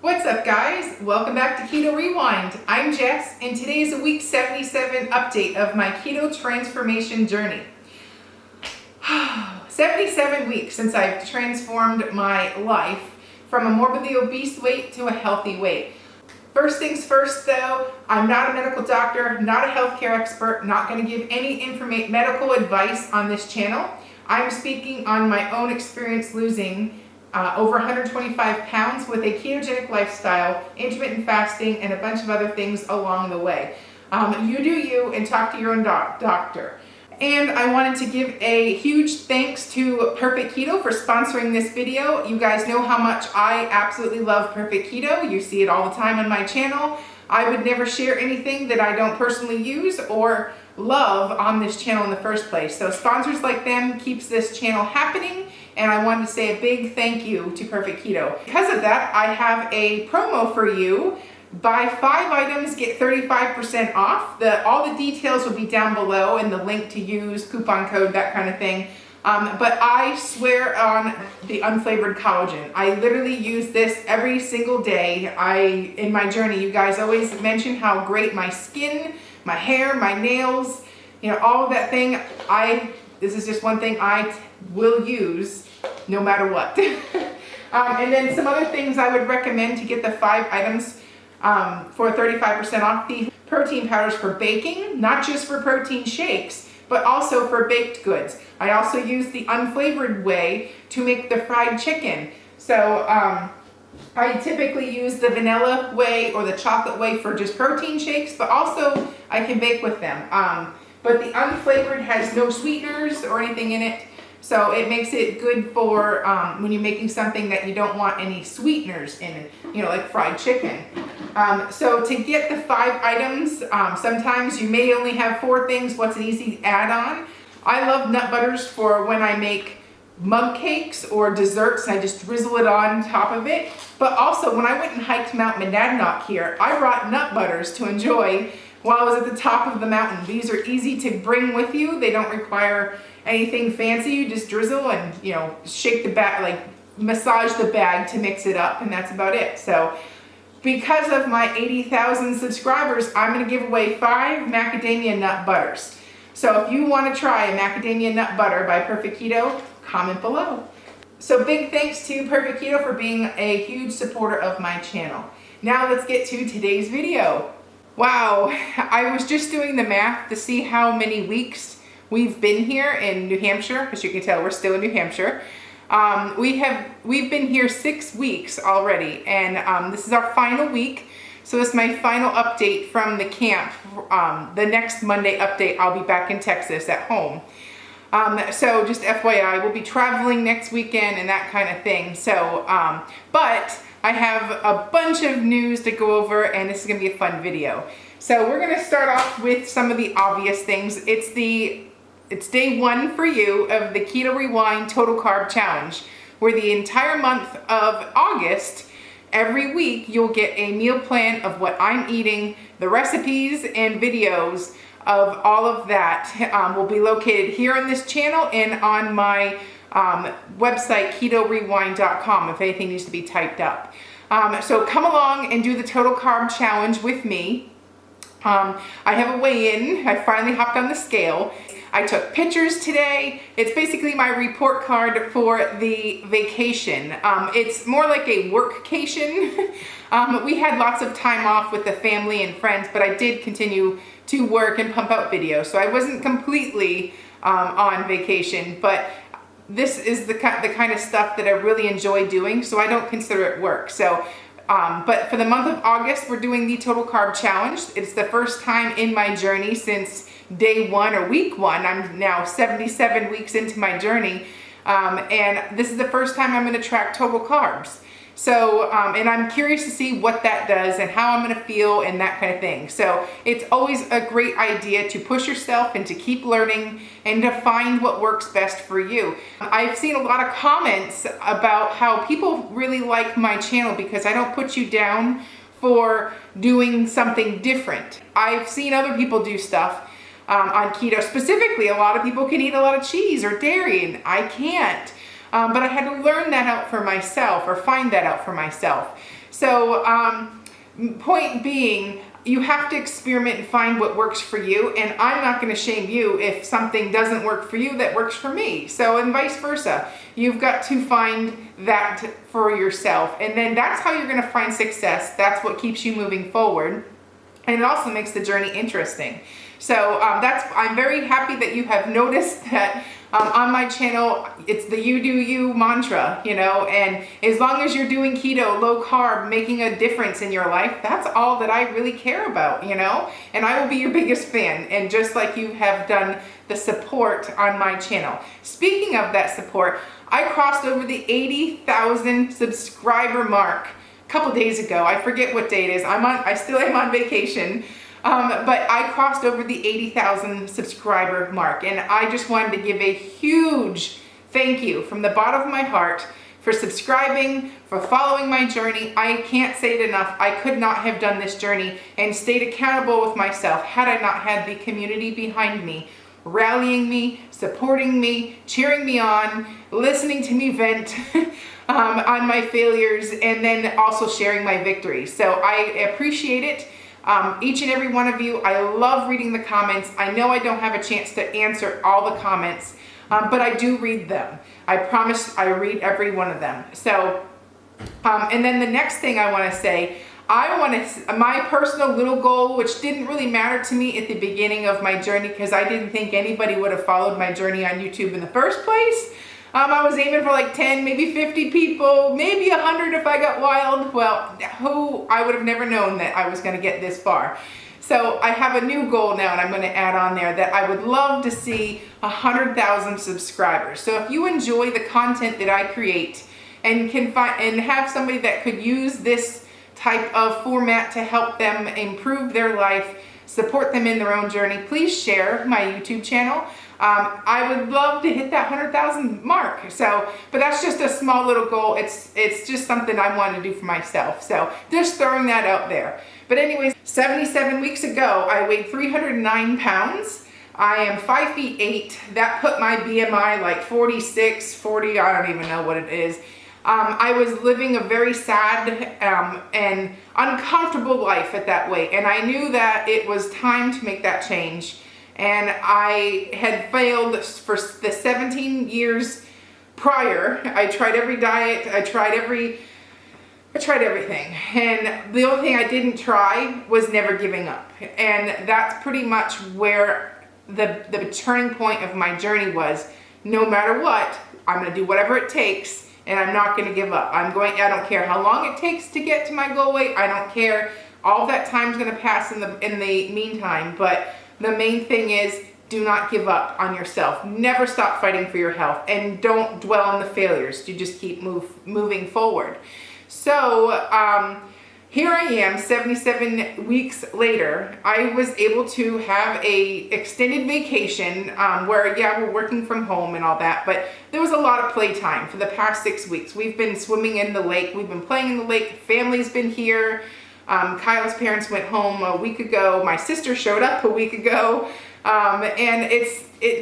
What's up, guys? Welcome back to Keto Rewind. I'm Jess, and today is a week 77 update of my keto transformation journey. 77 weeks since I've transformed my life from a morbidly obese weight to a healthy weight. First things first, though, I'm not a medical doctor, not a healthcare expert, not going to give any medical advice on this channel. I'm speaking on my own experience losing over 125 pounds with a ketogenic lifestyle, intermittent fasting, and a bunch of other things along the way. You do you and talk to your own doctor. And I wanted to give a huge thanks to Perfect Keto for sponsoring this video. You guys know how much I absolutely love Perfect Keto. You see it all the time on my channel. I would never share anything that I don't personally use or love on this channel in the first place. So sponsors like them keeps this channel happening, and I wanted to say a big thank you to Perfect Keto. Because of that, I have a promo for you. Buy 5 items, get 35% off. All the details will be down below and the link to use, coupon code, that kind of thing. But I swear on the unflavored collagen. I literally use this every single day. In my journey, you guys always mention how great my skin, my hair, my nails, all of that thing. This is just one thing I will use no matter what. And then some other things I would recommend to get the 5 items for 35% off: the protein powders for baking, not just for protein shakes, but also for baked goods. I also use the unflavored whey to make the fried chicken. So I typically use the vanilla whey or the chocolate whey for just protein shakes, but also I can bake with them. But the unflavored has no sweeteners or anything in it, so it makes it good for when you're making something that you don't want any sweeteners in it, like fried chicken. So to get the 5 items, sometimes you may only have 4 things. What's an easy add-on? I love nut butters for when I make mug cakes or desserts, and I just drizzle it on top of it. But also, when I went and hiked Mount Monadnock here, I brought nut butters to enjoy while I was at the top of the mountain. These are easy to bring with you. They don't require anything fancy. You just drizzle and, shake the bag, like massage the bag to mix it up, and that's about it. So because of my 80,000 subscribers, I'm going to give away 5 macadamia nut butters. So if you want to try a macadamia nut butter by Perfect Keto, comment below. So big thanks to Perfect Keto for being a huge supporter of my channel. Now let's get to today's video. Wow, I was just doing the math to see how many weeks we've been here in New Hampshire. As you can tell, we're still in New Hampshire. We've been here 6 weeks already, and this is our final week. So this is my final update from the camp. The next Monday update, I'll be back in Texas at home. So just FYI, we'll be traveling next weekend and that kind of thing. So, but I have a bunch of news to go over, and this is gonna be a fun video. So we're gonna start off with some of the obvious things. It's day 1 for you of the Keto Rewind Total Carb Challenge, where the entire month of August, every week, you'll get a meal plan of what I'm eating. The recipes and videos of all of that will be located here on this channel and on my website, KetoRewind.com, if anything needs to be typed up. So come along and do the Total Carb Challenge with me. I have a weigh-in. I finally hopped on the scale. I took pictures today. It's basically my report card for the vacation. It's more like a workcation. We had lots of time off with the family and friends, but I did continue to work and pump out videos. So I wasn't completely on vacation, but this is the kind of stuff that I really enjoy doing, so I don't consider it work. So, but for the month of August, we're doing the Total Carb Challenge. It's the first time in my journey since day 1 or week 1. I'm now 77 weeks into my journey, and this is the first time I'm going to track total carbs. So, and I'm curious to see what that does and how I'm going to feel and that kind of thing. So it's always a great idea to push yourself and to keep learning and to find what works best for you. I've seen a lot of comments about how people really like my channel because I don't put you down for doing something different. I've seen other people do stuff on keto. Specifically, a lot of people can eat a lot of cheese or dairy, and I can't. but I had to learn that out for myself, or find that out for myself. So point being, you have to experiment and find what works for you, and I'm not going to shame you if something doesn't work for you that works for me. So, and vice versa. You've got to find that for yourself, and then that's how you're going to find success. That's what keeps you moving forward, and it also makes the journey interesting. So I'm very happy that you have noticed that on my channel, it's the you do you mantra, you know, and as long as you're doing keto, low carb, making a difference in your life, that's all that I really care about, you know, and I will be your biggest fan. And just like you have done the support on my channel. Speaking of that support, I crossed over the 80,000 subscriber mark a couple days ago. I forget what day it is. I still am on vacation. But I crossed over the 80,000 subscriber mark, and I just wanted to give a huge thank you from the bottom of my heart for subscribing, for following my journey. I can't say it enough. I could not have done this journey and stayed accountable with myself had I not had the community behind me, rallying me, supporting me, cheering me on, listening to me vent on my failures, and then also sharing my victories. So I appreciate it. Each and every one of you. I love reading the comments. I know I don't have a chance to answer all the comments, but I do read them. I promise I read every one of them. So, and then the next thing I want to say, my personal little goal, which didn't really matter to me at the beginning of my journey because I didn't think anybody would have followed my journey on YouTube in the first place. I was aiming for like 10, maybe 50 people, maybe 100 if I got wild. Well, I would have never known that I was going to get this far. So I have a new goal now, and I'm going to add on there that I would love to see 100,000 subscribers. So if you enjoy the content that I create and can find and have somebody that could use this type of format to help them improve their life, support them in their own journey, please share my YouTube channel. I would love to hit that 100,000 mark. So, but that's just a small little goal. It's just something I want to do for myself. So just throwing that out there. But anyways, 77 weeks ago, I weighed 309 pounds. I am 5'8". That put my BMI like 46, 40, I don't even know what it is. I was living a very sad and uncomfortable life at that weight. And I knew that it was time to make that change. And I had failed for the 17 years prior. I tried every diet, I tried everything. And the only thing I didn't try was never giving up. And that's pretty much where the turning point of my journey was. No matter what, I'm gonna do whatever it takes, and I'm not gonna give up. I don't care how long it takes to get to my goal weight. I don't care. All that time's gonna pass in the meantime, but the main thing is, do not give up on yourself. Never stop fighting for your health, and don't dwell on the failures. You just keep moving forward. So here I am 77 weeks later. I was able to have a extended vacation where, yeah, we're working from home and all that, but there was a lot of playtime for the past 6 weeks. We've been swimming in the lake. We've been playing in the lake. Family's been here. Kyle's parents went home a week ago. My sister showed up a week ago. And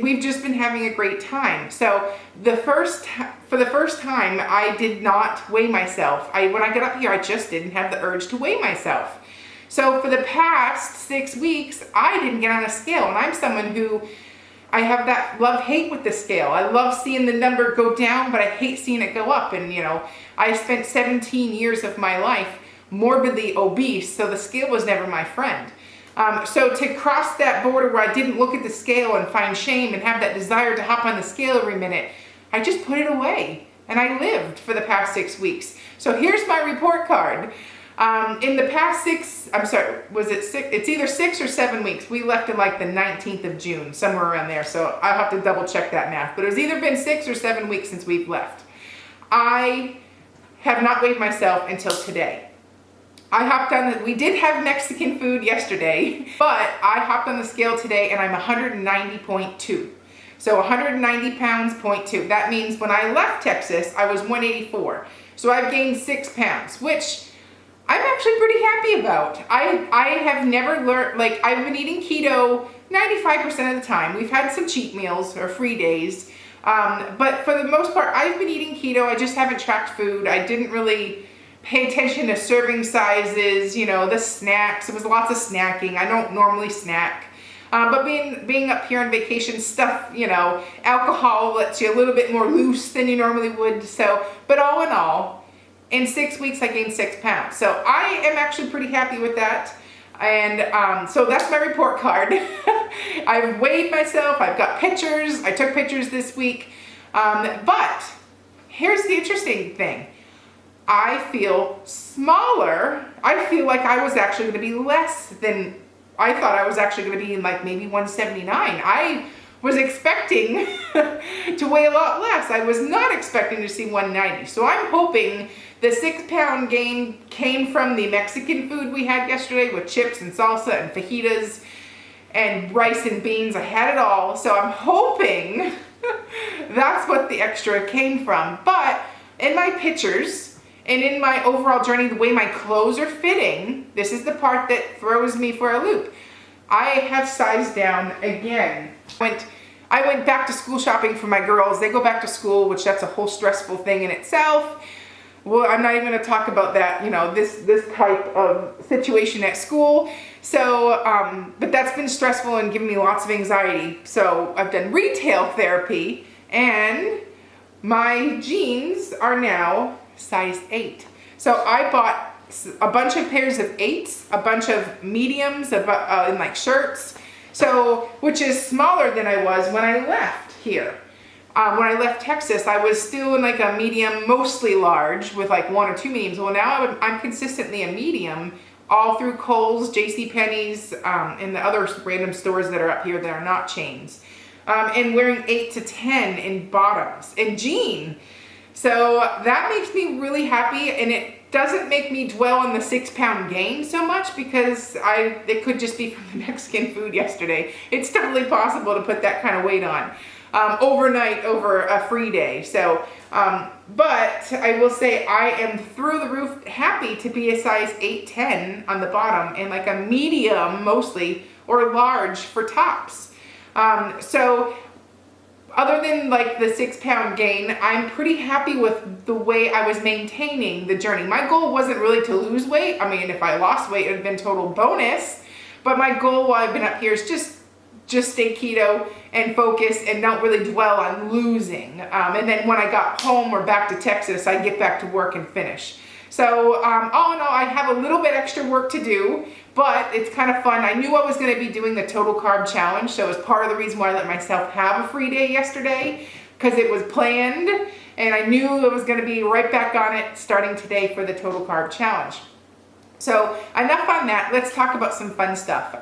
we've just been having a great time. So for the first time, I did not weigh myself. When I got up here, I just didn't have the urge to weigh myself. So for the past 6 weeks, I didn't get on a scale. And I'm someone who, I have that love-hate with the scale. I love seeing the number go down, but I hate seeing it go up. And, you know, I spent 17 years of my life morbidly obese, so the scale was never my friend. So to cross that border where I didn't look at the scale and find shame and have that desire to hop on the scale every minute, I just put it away, and I lived for the past 6 weeks. So here's my report card. In the past it's either 6 or 7 weeks. We left in like the 19th of June, somewhere around there, so I'll have to double check that math, but it was either been 6 or 7 weeks since we've left. I have not weighed myself until today. We did have Mexican food yesterday, but I hopped on the scale today and I'm 190.2. So 190 pounds, 0.2. That means when I left Texas, I was 184. So I've gained 6 pounds, which I'm actually pretty happy about. I have never learned, like, I've been eating keto 95% of the time. We've had some cheat meals or free days, But for the most part, I've been eating keto. I just haven't tracked food. I didn't really pay attention to serving sizes, you know, the snacks. It was lots of snacking. I don't normally snack. But being up here on vacation, stuff, you know, alcohol lets you a little bit more loose than you normally would. So, but all in all, in 6 weeks, I gained 6 pounds. So I am actually pretty happy with that. And so that's my report card. I've weighed myself. I've got pictures. I took pictures this week. But here's the interesting thing. I feel smaller. I feel like I was actually going to be less than, I thought I was actually going to be in like maybe 179. I was expecting to weigh a lot less. I was not expecting to see 190. So I'm hoping the 6 pound gain came from the Mexican food we had yesterday with chips and salsa and fajitas and rice and beans. I had it all. So I'm hoping that's what the extra came from. But in my pictures, and in my overall journey, the way my clothes are fitting, this is the part that throws me for a loop. I have sized down again. I went back to school shopping for my girls. They go back to school, which that's a whole stressful thing in itself. Well, I'm not even going to talk about that, you know, this type of situation at school. So, but that's been stressful and given me lots of anxiety. So I've done retail therapy, and my jeans are now size 8. So I bought a bunch of pairs of 8s, a bunch of mediums, in like shirts. So, which is smaller than I was when I left here. When I left Texas, I was still in like a medium, mostly large, with like 1 or 2 mediums. Well, now I'm consistently a medium all through Kohl's, JCPenney's, and the other random stores that are up here that are not chains. And wearing 8 to 10 in bottoms and jean. So that makes me really happy, and it doesn't make me dwell on the 6 pound gain so much because it could just be from the Mexican food yesterday. It's totally possible to put that kind of weight on overnight over a free day. So, but I will say I am through the roof happy to be a size 8-10 on the bottom and like a medium mostly or large for tops. So other than like the 6 pound gain, I'm pretty happy with the way I was maintaining the journey. My goal wasn't really to lose weight. I mean, if I lost weight, it would have been total bonus. But my goal while I've been up here is just stay keto and focus and don't really dwell on losing. And then when I got home or back to Texas, I get back to work and finish. So all in all, I have a little bit extra work to do, but it's kind of fun. I knew I was going to be doing the total carb challenge, so it was part of the reason why I let myself have a free day yesterday, because it was planned, and I knew I was going to be right back on it starting today for the total carb challenge. So enough on that. Let's talk about some fun stuff.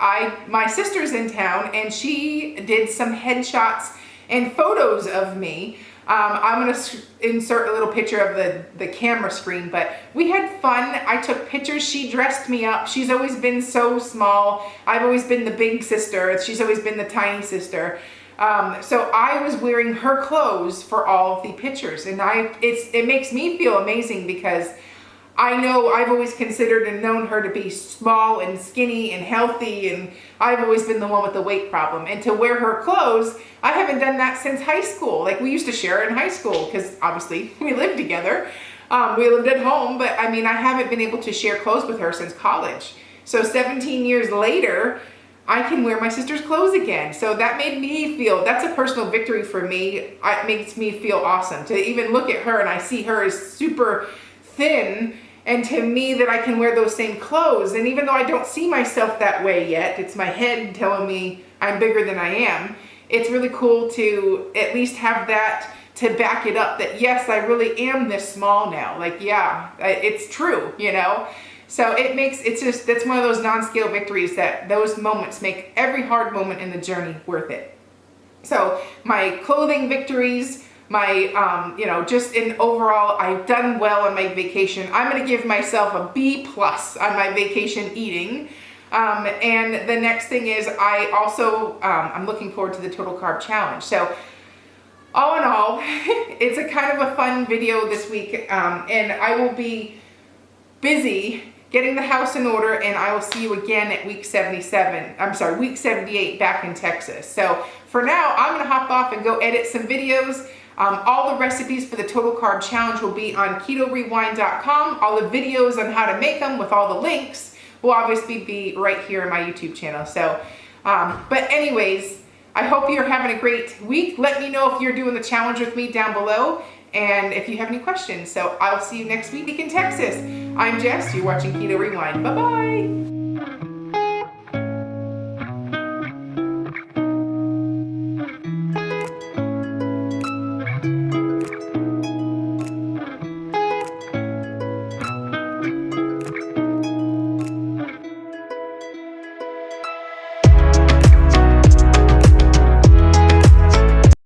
My sister's in town, and she did some headshots and photos of me. I'm going to insert a little picture of the camera screen, but we had fun. I took pictures. She dressed me up. She's always been so small. I've always been the big sister. She's always been the tiny sister. So I was wearing her clothes for all of the pictures, and it makes me feel amazing because I know I've always considered and known her to be small and skinny and healthy, and I've always been the one with the weight problem. And to wear her clothes, I haven't done that since high school. Like, we used to share in high school because obviously we lived together. We lived at home, but I mean, I haven't been able to share clothes with her since college. So 17 years later, I can wear my sister's clothes again. So that made me feel, that's a personal victory for me. It makes me feel awesome to even look at her and I see her as super thin, and to me that I can wear those same clothes. And even though I don't see myself that way yet, it's my head telling me I'm bigger than I am. It's really cool to at least have that to back it up that yes, I really am this small now. Like, yeah, it's true, you know? So that's one of those non-scale victories that those moments make every hard moment in the journey worth it. So my clothing victories, my, just in overall, I've done well on my vacation. I'm going to give myself a B+ on my vacation eating. And the next thing is I also, I'm looking forward to the total carb challenge. So all in all, it's a kind of a fun video this week. And I will be busy getting the house in order, and I will see you again at week 78 back in Texas. So for now, I'm gonna hop off and go edit some videos. All the recipes for the Total Carb Challenge will be on KetoRewind.com. All the videos on how to make them with all the links will obviously be right here in my YouTube channel. So, but anyways, I hope you're having a great week. Let me know if you're doing the challenge with me down below, and if you have any questions. So I'll see you next week in Texas. I'm Jess, you're watching Keto Rewind. Bye-bye.